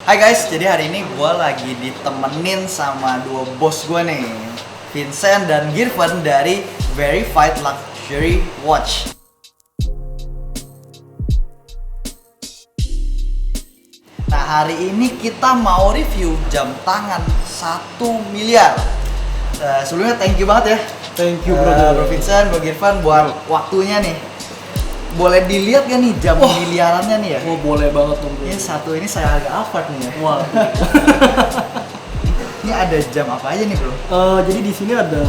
Hai guys, jadi hari ini gue lagi ditemenin sama dua bos gue nih, Vincent dan Girvan dari Verified Luxury Watch. Nah, hari ini kita mau review jam tangan 1 miliar. Sebelumnya thank you banget ya. Thank you brother. Bro Vincent, Bro Girvan buat waktunya nih. Boleh dilihat gak nih jam miliarannya nih ya? Oh boleh banget dong bro. Ini satu ini saya agak awkward nih ya. Wah. Ini ada jam apa aja nih bro? Jadi di sini ada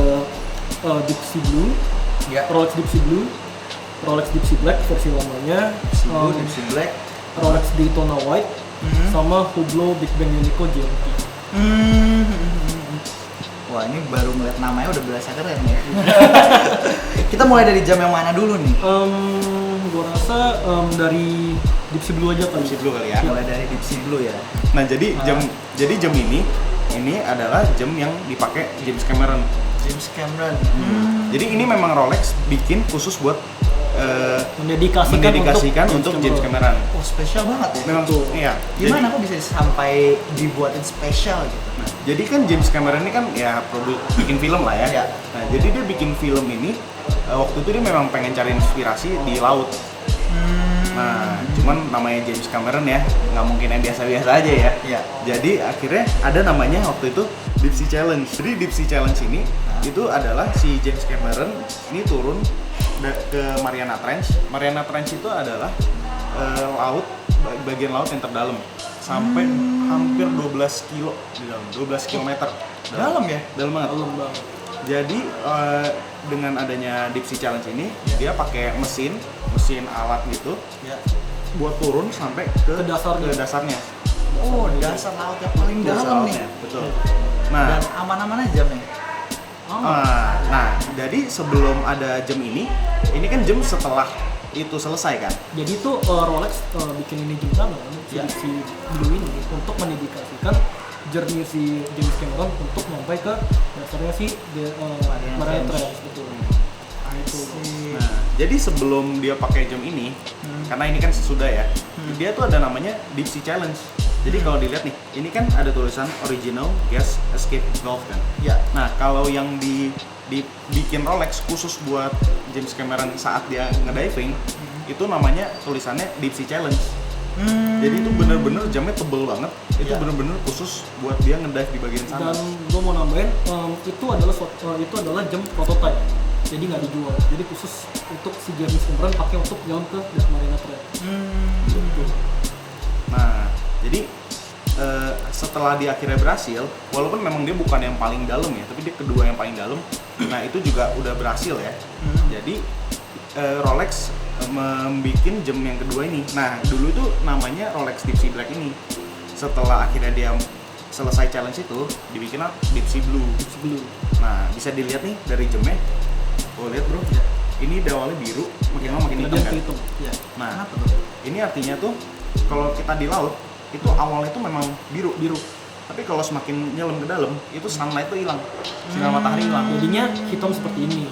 Dipsy Blue, Ya. Rolex Dipsy Blue, Rolex Dipsy Black versi lamanya, Dipsy Black. Rolex Daytona White, sama Hublot Big Bang Unico GMT. Wah, ini baru ngeliat namanya udah berasa keren ya. Kita mulai dari jam yang mana dulu nih? Gua rasa dari Dipsy Blue aja kali. Dipsy Blue kali ya. Mulai dari Dipsy Blue ya. Nah, jadi jam ini adalah jam yang dipakai James Cameron. James Cameron. Jadi ini memang Rolex bikin khusus buat Mendedikasikan untuk James Cameron. Oh, spesial banget ya. Memang tuh, iya. Gimana kok bisa sampai dibuatin spesial gitu? Nah, jadi kan James Cameron ini kan ya bikin film lah ya. Iya. Nah, jadi dia bikin film ini waktu itu dia memang pengen cari inspirasi di laut. Nah, cuman namanya James Cameron ya, nggak mungkin yang biasa-biasa aja ya. Iya. Jadi akhirnya ada namanya waktu itu Dipsy Challenge. Jadi Dipsy Challenge ini itu adalah si James Cameron ini turun ke Mariana Trench. Mariana Trench itu adalah laut, bagian laut yang terdalam sampai hampir 12 kilo di dalam, 12 kilometer. Dalam ya? Dalam banget. Dalam banget. Jadi dengan adanya Dipsy Challenge ini dia pakai mesin alat gitu Ya. buat turun sampai ke dasarnya. Oh, dasar laut yang paling dalam nih. Lautnya, betul. Nah, Dan aman-aman aja jamnya. nah, jadi sebelum ada jam ini kan jam setelah itu selesai kan. Jadi itu Rolex bikin ini jam tangan si Blue ini untuk mendedikasikan journey si James Cameron untuk sampai ke dasarnya si Mariana Trench gitu. Nah itu. Nah, jadi sebelum dia pakai jam ini, karena ini kan sesudah ya, dia tuh ada namanya Dipsy Challenge. Jadi kalau dilihat nih, ini kan ada tulisan Original Gas Escape Valve kan. Ya. Nah, kalau yang dibikin Rolex khusus buat James Cameron saat dia ngediving, itu namanya tulisannya Dipsy Challenge. Jadi itu bener-bener jamnya tebel banget. Itu bener-bener khusus buat dia ngedive di bagian sana. Dan gue mau nambahin itu adalah jam prototype. Jadi nggak dijual. Jadi khusus untuk si James Cameron pakai untuk jalan ke Mariana Trench. Gitu. Nah, jadi setelah dia akhirnya berhasil, walaupun memang dia bukan yang paling dalam ya, tapi dia kedua yang paling dalam. Nah, itu juga udah berhasil ya. Jadi Rolex membikin jam yang kedua ini. Nah, dulu itu namanya Rolex Dipsy Black ini. Setelah akhirnya dia selesai challenge itu, dibikinlah Dipsy Blue. Dipsy Blue. Nah, bisa dilihat nih dari jamnya. Oh, lihat bro. Ini awalnya biru, makin lama makin hitam kan. Ya. Nah, Kenapa tuh? ini artinya tuh kalau kita di laut itu awalnya tuh memang biru. Tapi kalau semakin nyelam ke dalam, itu sunlight tuh hilang. Sinar matahari hilang. Jadinya hitam seperti ini.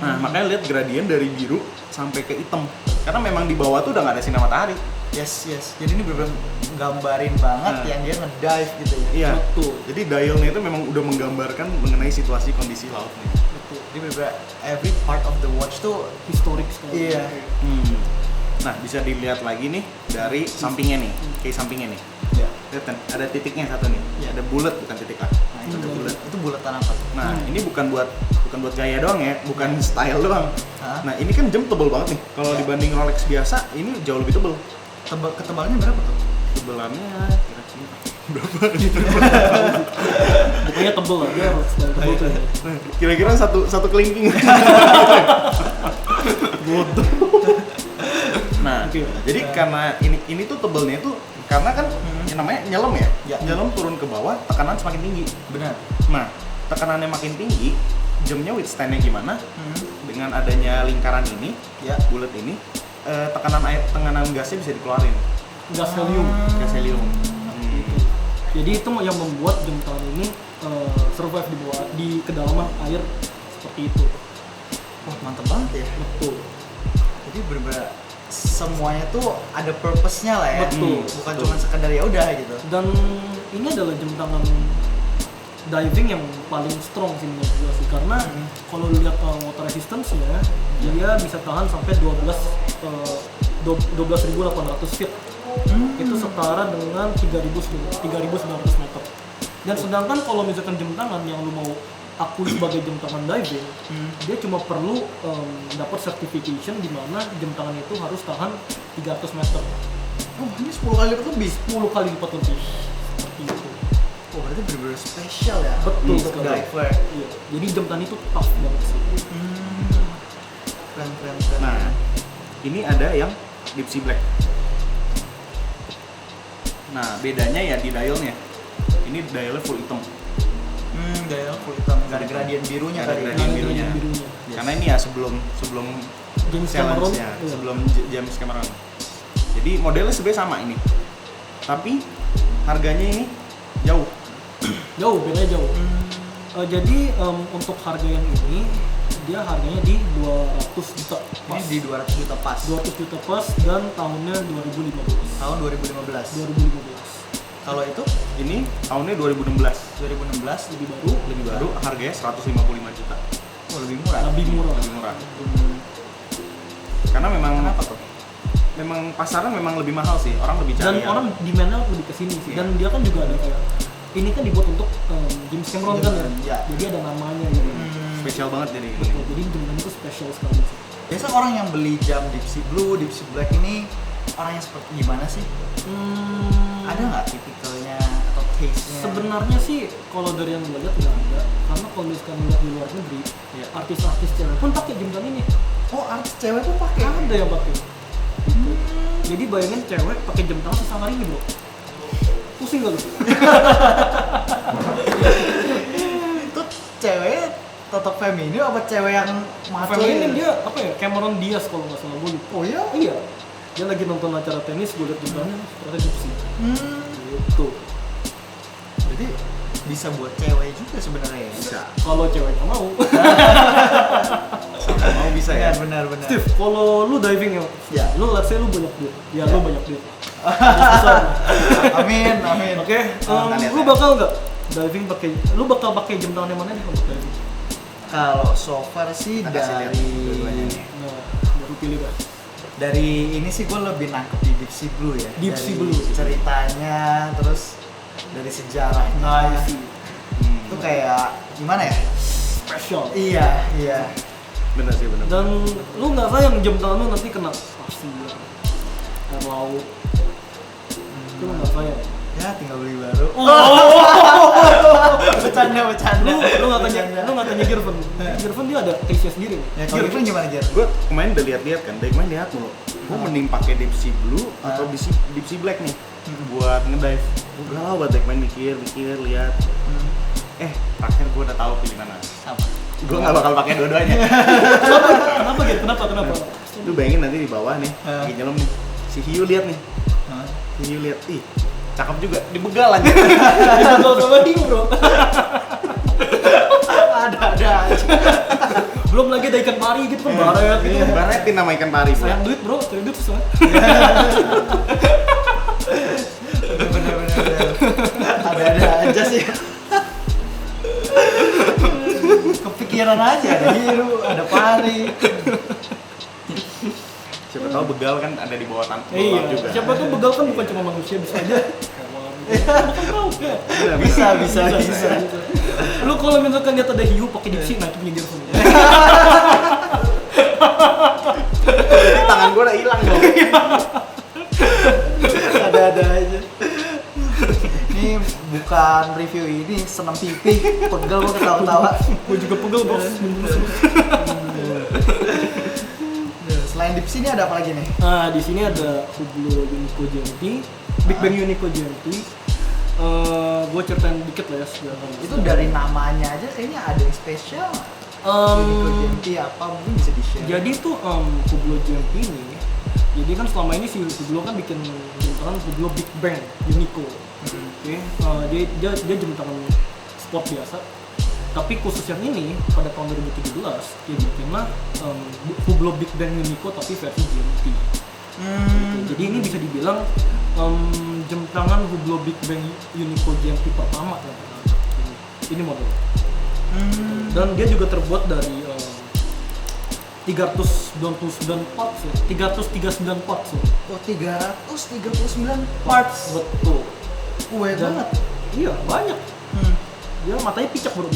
Nah, makanya lihat gradien dari biru sampai ke hitam. Karena memang di bawah tuh udah nggak ada sinar matahari. Yes. Jadi ini bener-bener gambarin banget yang dia ngedive gitu ya. Iya. Betul. Jadi dialnya itu memang udah menggambarkan mengenai situasi kondisi lautnya. Betul. Jadi bener-bener every part of the watch tuh Historik sekali. iya. Nah, bisa dilihat lagi nih dari sampingnya nih, case sampingnya nih. Ya. Lihat kan, ada titiknya satu nih. Iya. Ada bulat bukan titik lah. Nah, itu Ada bulat. itu bulatan apa tuh? Nah, ini bukan buat gaya doang ya, bukan style doang. Hah? Nah, ini kan jam tebel banget nih. Kalau Ya. dibanding Rolex biasa, ini jauh lebih tebel. Ketebalannya berapa tuh? Tebelannya kira-kira berapa? Pokoknya tebel lah, dia harus tebel tuh. Nah, kira-kira satu kelingking. Bodoh. Nah, Oke. jadi karena ini tuh tebelnya tuh karena kan yang namanya nyelam ya. Ya. Nyelam turun ke bawah, tekanan semakin tinggi. Benar. Nah, tekanannya makin tinggi, jamnya withstand-nya gimana? Dengan adanya lingkaran ini, Ya. bulat ini, tekanan gasnya bisa dikeluarin. Gas helium. Gas helium. Jadi itu yang membuat jam tangan ini survive di kedalaman air seperti itu. Wah, mantep banget ya. Betul. Jadi bener-bener semuanya tuh ada purpose-nya lah ya. Betul. Bukan Betul. cuma sekedar ya udah gitu. Dan ini adalah jam tangan diving yang paling strong sih menurut gue sih, karena kalau lu lihat water resistance-nya dia bisa tahan sampai 12.800 feet. Itu setara dengan 3.900 meter. Dan sedangkan kalau misalkan jam tangan yang lu mau akui sebagai jam tangan diving, dia cuma perlu dapat certification di mana jam tangan itu harus tahan 300 meter. Oh, ini 10 kali lebih. 10 kali lipat lebih. Seperti itu. Oh, berarti bener-bener spesial ya. Betul untuk sekali. diver. Iya. Jadi jam tangan itu tough banget sih. Keren. Nah, ini ada yang deep sea black. Nah, bedanya ya di dialnya. Ini dialnya full hitam. Dial full hitam, nggak ada gradien birunya Nggak ada tadi. gradien Nah, birunya. birunya. Karena ini ya sebelum James Cameron, challenge-nya, iya. sebelum James Cameron. Jadi modelnya sebenarnya sama ini. Tapi harganya ini jauh. Jauh, bedanya jauh. Jadi untuk harga yang ini dia harganya di 200 juta Ini pas. di 200 juta pas. 200 juta pas dan tahunnya 2015. Tahun 2015. 2015. Kalau itu Ini tahunnya 2016. 2016 Lebih baru, Lebih baru, harganya 155 juta. oh, lebih murah. lebih murah. Lebih murah. Karena memang Kenapa tuh? memang pasaran memang lebih mahal sih. Orang lebih Dan cari yang- orang demand-nya lebih ke sini sih. Iya. Dan dia kan juga ada kayak ini kan dibuat untuk James Cameron kan ya. Iya. Jadi ada namanya gitu. spesial banget jadi ini. Betul, jadi jam tangan itu spesial sekali sih. Biasa orang yang beli jam Deep Sea Blue, Deep Sea Black ini orang yang seperti gimana sih? Ada nggak tipikalnya atau taste-nya? Sebenarnya sih kalau dari yang gue lihat nggak ada, karena kalau misalkan lihat di luar negeri, Iya. artis-artis cewek pun pakai jam tangan ini. Oh, artis cewek tuh pakai. Ada yang pakai. Gitu. Jadi bayangin cewek pakai jam tangan sesangar ini bro. Pusing gak lu? Itu cewek tetap feminin apa cewek yang maco? Feminin dia apa ya? Cameron Diaz kalau nggak salah gue lupa. Oh iya? Iya. Dia lagi nonton acara tenis, gue liat jam tangannya ternyata gypsy. Hmm. Gitu. Jadi bisa buat cewek juga sebenarnya ya. Bisa. Kalau ceweknya mau. Mau bisa ya. Benar. Steve, kalau lu diving ya, Ya. lu let's say lu banyak duit. Ya, Ya. lu banyak duit. Besar. Amin. Oke, Kita lihat lu ya. bakal nggak diving pakai? Lu bakal pakai jam tangan yang mana nih untuk diving? Kalau so far sih Kita kasih lihat dari dua-duanya nih. Nah, baru pilih dah. dari ini sih gue lebih nangkep di Deep Sea Blue ya. Deep Dari Sea Blue. ceritanya, terus dari sejarahnya. Itu kayak gimana ya? Special. Iya. Bener sih, bener. Dan lu nggak sayang jam tangan lu nanti kena pasir, air laut. Itu lu nggak sayang. Ya tinggal beli baru. Oh. Bercanda. Lu nggak tanya Girvan. Girvan dia ada taste sendiri. Ya, Kalau Girvan gimana Gir? Gue kemarin udah lihat-lihat kan, dari kemarin lihat mulu. Gue mending pakai Deep Sea Blue atau Deep Sea Black nih buat ngedive. Gue galau banget, dari kemarin mikir, lihat. Terakhir gue udah tahu pilih mana. Apa? Gue nggak bakal pakai dua-duanya. Kenapa gitu? Kenapa? Lu bayangin nanti di bawah nih, lagi nyelam nih. Si Hiu lihat nih, Hah? si Hiu lihat, ih cakep juga, dibegal aja. Bisa sama dia bro. Ada aja. Belum lagi ada ikan pari gitu kan baret gitu. Iya, baretin nama ikan pari. Bro. Sayang duit bro, cari duit susah. Bener. Ada aja sih. Kepikiran aja ada hiu, ada pari. Siapa tahu begal kan ada di bawah tanah Iya, juga. siapa tuh begal kan bukan cuma manusia, bisa aja hewan gitu. Bukan tahu kan? Bener, Bisa. Bisa. Lu kalau misalkan lihat ada hiu pakai dipsi, nah itu punya Girvan. Tangan gue udah hilang dong. Ada aja. Ini bukan review ini, senam pipi, pegel gua ketawa-tawa. Gue juga pegel bos. Selain Deep Sea ini ada apa lagi nih? Nah di sini ada Hublot Unico GMT, Big Bang Unico GMT. Gue ceritain dikit lah ya sebenarnya. Itu dari namanya aja kayaknya ada yang spesial. Unico GMT apa mungkin bisa di-share. Jadi tuh Hublot GMT ini, jadi kan selama ini si Hublot kan bikin jam tangan Hublot Big Bang Unico. Oke, dia jam tangan sport biasa. Tapi khusus yang ini pada tahun 2017 dia bikinlah Hublot Big Bang Unico tapi versi GMT. Jadi ini bisa dibilang jam tangan Hublot Big Bang Unico GMT pertama ya. Ini model. Dan dia juga terbuat dari 399 parts ya. 339 parts ya. Oh, 339 parts. Betul. Banyak Dan- banget. Iya, banyak. Dia matanya picak bro.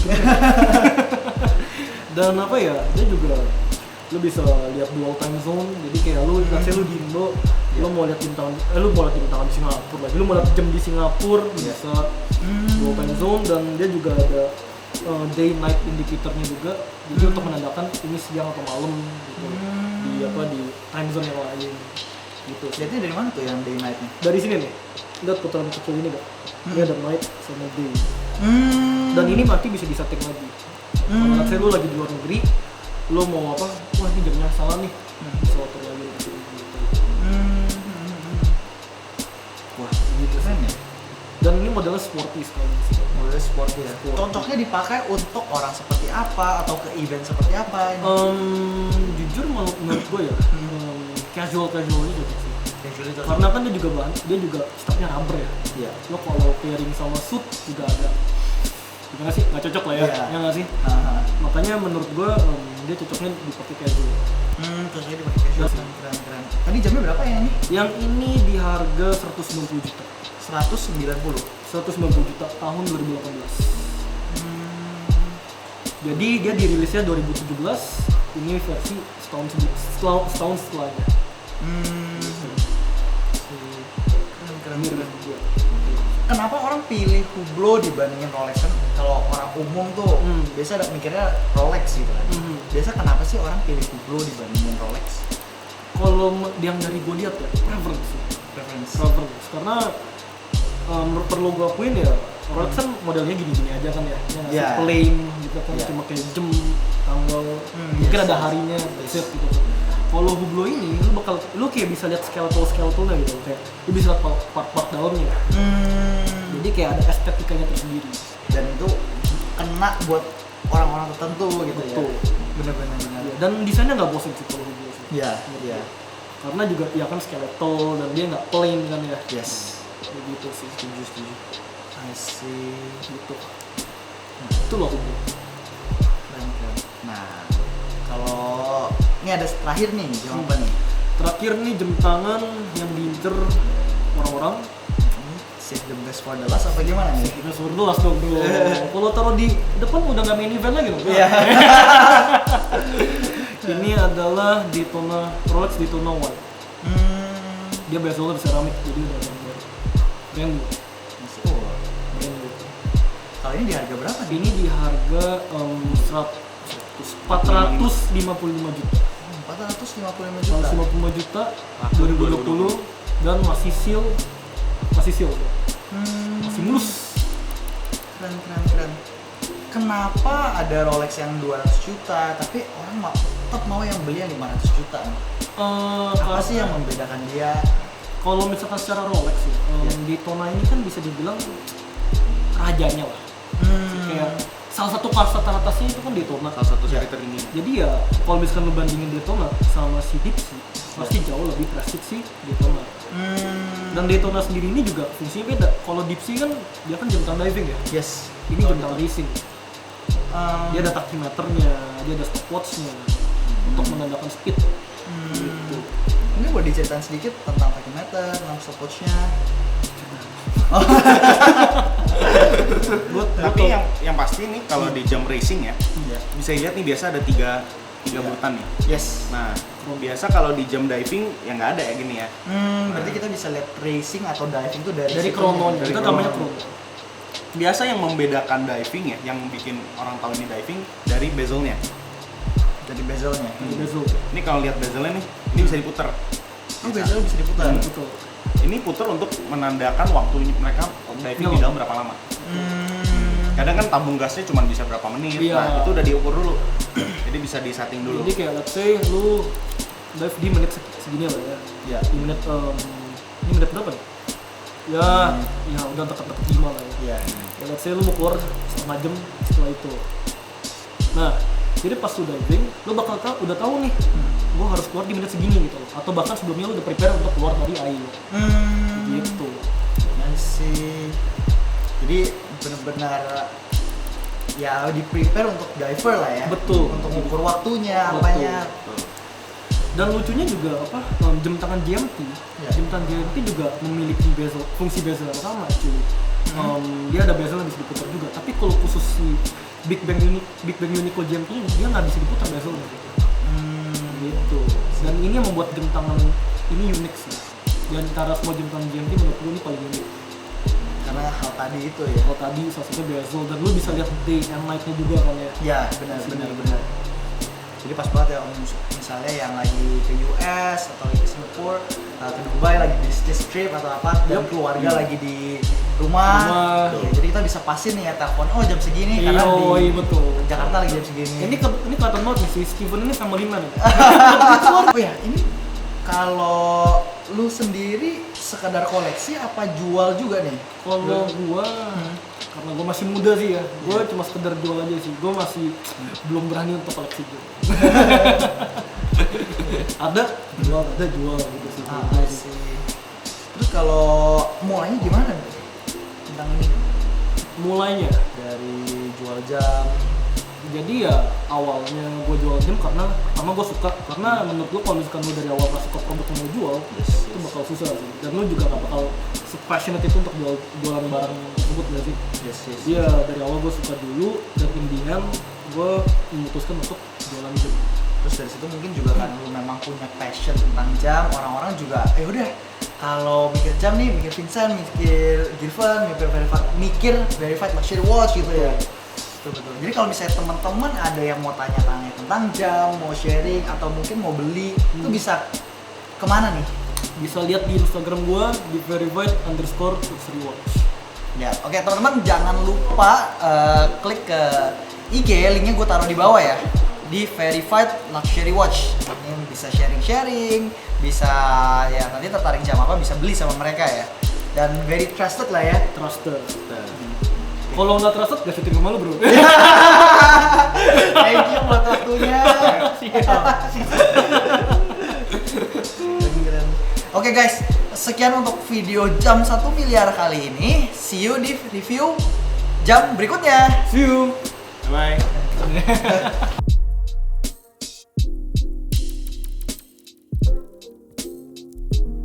Dan apa ya, dia juga lu bisa lihat dual time zone. Jadi kayak lu, let's say lu di Indo, lu mau lihat bintang, lu mau lihat bintang di Singapura lagi, lu mau lihat jam di Singapura, bisa dual time zone. Dan dia juga ada day night indicatornya juga. Jadi untuk menandakan ini siang atau malam gitu. Di apa di time zone yang lain gitu. Lihatnya dari mana tuh yang day night-nya? Dari sini nih, lihat putaran kecil ini gak? Ini ada night sama day. Dan ini nanti bisa disetting lagi. Kalau let's say lu lagi di luar negeri, lu mau apa? Wah ini jamnya salah nih. Bisa atur lagi gitu. Wah, gitu kan ya. Dan ini modelnya sporty sekali sih. Model sport ya. Sport. Cocoknya dipakai untuk orang seperti apa atau ke event seperti apa ini? Jujur menurut gue ya, casual aja cocok sih. Casually cocok. Karena kan dia juga stepnya rubber ya. Iya. Lo kalau pairing sama suit juga ada. Gimana sih? Nggak cocok lah ya? Iya. Ya nggak sih? Haha. Makanya menurut gue dia cocoknya dipakai casual. Cocoknya dipakai casual. Keren. Tadi jamnya berapa ya ini? Yang ini di harga 190 juta. 190. 190 juta tahun 2018. Jadi dia dirilisnya 2017. Ini versi setahun setelahnya. Keren. Ini keren juga. Kenapa orang pilih Hublot dibandingin Rolex? Kan kalau orang umum tuh biasa ada mikirnya Rolex gitu kan. Biasa kenapa sih orang pilih Hublot dibandingin Rolex? Kalau yang dari gue lihat ya, preference. Karena perlu gue akuin ya, Rolex kan modelnya gini-gini aja kan ya, yang Iya. plain gitu kan, Iya. cuma kayak jam, tanggal, mungkin yes. ada harinya, set gitu. Kalau Hublot ini, lu kayak bisa lihat skeleton-skeletonnya gitu, kayak lu bisa lihat part-part dalamnya. Jadi kayak ada estetikanya tersendiri. Dan itu kena buat orang-orang tertentu gitu Betul. ya. Bener-bener. Ya, dan desainnya nggak bosan sih kalau Hublot sih. Iya. Karena juga ya kan skeleton dan dia nggak plain kan ya. Yes. Kayak gitu sih. Setuju. I see. Gitu. Nah, itu loh Hublot. Keren. Nah, kalau ini ada terakhir nih, jam apa nih? Terakhir nih jam tangan yang diincer orang-orang. Save the best for the last apa gimana nih? Udah surdas dong bro. Kalau taruh di depan udah nggak main event lagi dong. Iya. Ini adalah Daytona Rolex Daytona White. Dia bezelnya seramik jadi udah gambar. Brand new. Oh. Brand new. Kalau ini di harga berapa nih? Ini di harga 455 juta. 455 juta. 455 juta 2020 dan masih seal. Masih mulus. Keren. Kenapa ada Rolex yang 200 juta tapi orang tetap mau yang beli yang 500 juta? Apa sih yang membedakan dia? Kalau misalkan secara Rolex ya, Daytona ini kan bisa dibilang rajanya lah. Kayak salah satu kasta teratasnya itu kan Daytona. Salah satu seri tertinggi. Jadi ya kalau misalkan lu bandingin Daytona sama si Dipsy, pasti jauh lebih prestige sih Daytona. Dan Daytona sendiri ini juga fungsinya beda. Kalau Dipsy kan dia kan jam tangan diving ya. Yes. Ini jam tangan racing. Dia ada tachymeternya, dia ada stopwatchnya untuk menandakan speed. Gitu. Ini boleh diceritain sedikit tentang tachymeter, tentang stopwatch-nya. Tapi yang pasti nih kalau di jam racing ya, bisa lihat nih biasa ada tiga buletan nih. Yes. Nah, biasa kalau di jam diving ya nggak ada ya gini ya. Berarti kita bisa lihat racing atau diving itu dari Dari situ krononya, nih. itu namanya krono. Biasa yang membedakan diving ya, yang bikin orang tahu ini diving dari bezelnya. Dari bezelnya. Di bezel. Ini kalau lihat bezelnya nih, ini bisa diputer. Oh, bezel bisa diputar. Betul. Ini puter untuk menandakan waktu mereka diving di dalam berapa lama. Kadang kan tabung gasnya cuma bisa berapa menit. Iya. Nah, itu udah diukur dulu. Jadi bisa disetting dulu. Jadi kayak let's say lu dive di menit segini lah ya. Iya. Di menit ini menit berapa nih? Ya udah deket-deket 5 lah ya. Iya. Ya let's say lu mau keluar setengah jam setelah itu. Nah, jadi pas lu diving, lu bakal udah tahu nih gue harus keluar di menit segini gitu loh. Atau bahkan sebelumnya lu udah prepare untuk keluar dari air. Gitu. Ya sih. Jadi benar-benar ya di prepare untuk diver lah ya. Betul. Untuk mengukur waktunya, Betul. apanya. Dan lucunya juga jam tangan GMT, Ya. jam tangan GMT juga memiliki bezel, fungsi bezel yang sama cuy. Dia ada bezel yang bisa diputar juga. Tapi kalau khusus si Big Bang Uniqlo GMT ini dia nggak bisa diputar bezelnya gitu. Dan ini yang membuat jam tangan ini unik sih. Di antara semua jam tangan GMT menurut gue ini paling unik. Karena hal tadi itu ya. Kalau tadi salah satunya bezel dan lu bisa lihat day and night-nya juga kan ya. Ya, benar. Jadi pas banget ya om, misalnya yang lagi ke US atau lagi ke Singapura, ke Dubai lagi business trip atau apa, dan keluarga lagi di rumah. Tuh, jadi kita bisa pasin nih ya telepon, oh jam segini karena di betul. Jakarta lagi jam segini. Ini kelihatan banget nih si Steven ini sama Lina nih. Oh ya, ini kalau lu sendiri sekedar koleksi apa jual juga nih? Kalau gua karena gua masih muda sih ya, gua cuma sekedar jual aja sih. Gua masih belum berani untuk koleksi juga. ada jual gitu sih. I see. Terus kalau mulainya gimana nih tentang ini? Mulainya Dari jual jam. jadi ya awalnya gue jual jam karena pertama gue suka, karena menurut gue kalau misalkan lu dari awal masuk ke produk yang mau jual itu bakal susah sih, dan lu juga gak bakal passionate itu untuk jualan barang tersebut gak sih? Yes. Iya, dari awal gue suka dulu dan intinya gue memutuskan untuk jualan jam. Terus dari situ mungkin juga kan lu memang punya passion tentang jam, orang-orang juga udah kalau mikir jam nih, mikir Vincent, mikir Girvan, mikir verified luxury watch gitu ya. Betul. Jadi kalau misalnya teman-teman ada yang mau tanya-tanya tentang jam, mau sharing atau mungkin mau beli, itu bisa kemana nih? Bisa lihat di Instagram gue di verified_luxury watch. Ya, oke teman-teman jangan lupa klik ke IG, linknya gue taruh di bawah ya, di Verified Luxury Watch. Ini bisa sharing, bisa ya nanti tertarik jam apa bisa beli sama mereka ya. Dan very trusted lah ya. Trusted. Kalau nggak trusted gak syuting sama lu bro. Thank you buat waktunya. Oke guys, sekian untuk video jam 1 miliar kali ini. See you di review jam berikutnya. See you. Bye.